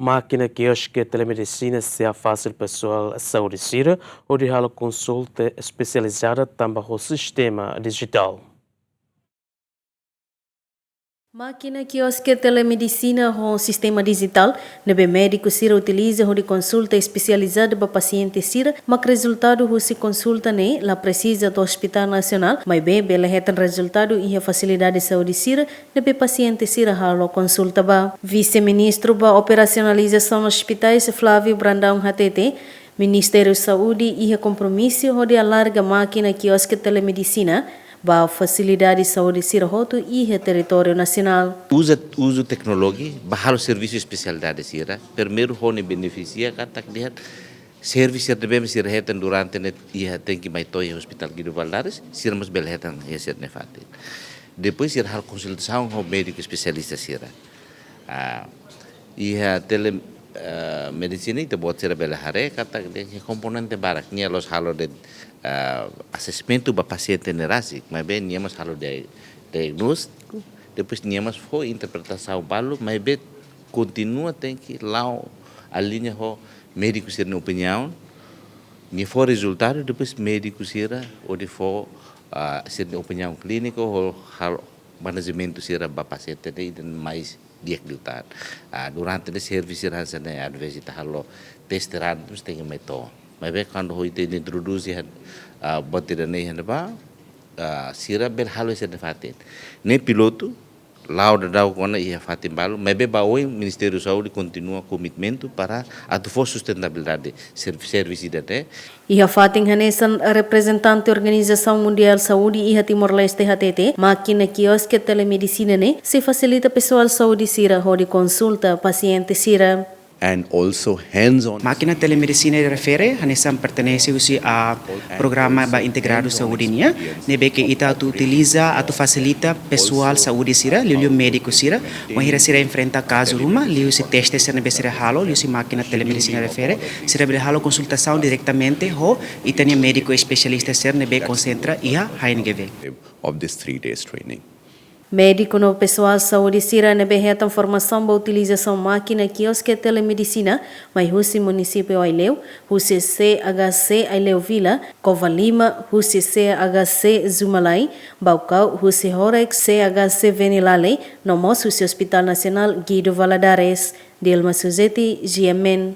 Mákina Kioske Telemedisina se hafasil pesoál saúde sira, hodi konsulta espesializada tanba o sistema dijitál. Mákina Kioske Telemedisina com sistema digital, nebe médico sira utiliza de consulta especializada para paciente sira, mas resultado se consulta ne la precisa do Hospital Nacional, mas bem bela retan resultado e a facilidade de saúde sira, nebe paciente sira halo consulta ba. Vice-ministro ba operacionalização nos hospitais Flávio Brandão Hatete, Ministério da Saúde e a compromisso de alarga Mákina Kioske Telemedisina, ba facilidade de saúde sira roto e o território nacional. Uso tecnologia, bahalo serviço especialidade sira, primeiro hone beneficia kata lihat serviço de bem sira hetan durante net ia tem que mai toy hospital Guido Valadares, sira mas bel hetan ia ser nefate. Depois sira hal konsultação com médico especialista sira. Ia medicina itu buat sira bel hare kata komponente barak nia los halo de assessment ba paciente nerasik, mas bem niamas halo diagnóstico, depois niamas foi interpretação balo, mas bem continua tem que lá a linha ho médico ser na opinião, ni for resultado depois médico sira ou de for ser na opinião clínica ou halo management sira ba paciente dan mais diagnosticado. Durante o serviço rasa ne advesi halo testeran terus tem meto. Mas bem quando foi te introduzir bateria nem ba sira bel halo ser fatin. Ne piloto lá da dau kona ia fatin balo, mas bem ba o Ministério da Saúde continua commitmento para a sustentabilidade serviço dete. E a fatin hanesan representante Organização Mundial Saúde e a Timor-Leste HTT, Mákina Kioske Telemedisina ne se facilita pessoal saúde sira hodi consulta paciente sira. And also hands-on. Mákina Telemedicina refere hanesan pertenece a programa ba integrado saúde nia, nebe que ita tu utiliza atu facilita pessoal saúde sira, liu médico sira, mahira sira enfrenta caso ruma, liu se teste sira nebe sira halo, liu se Mákina Telemedicina refere, sira bele halo consultação diretamente ho itania médico especialista sira nebe concentra ia HNGV. Of this 3 days training. Médico no pessoal saúde sira nebe retam formação ba utilização Mákina Kioske Telemedisina, mas husi município Aileu, husi CHC Aileu Vila, Cova Lima, husi CHC Zumalai, Baucau, husi Horex CHC Venilale, no husi Hospital Nacional Guido Valadares, Dilma Suzeti, GMN.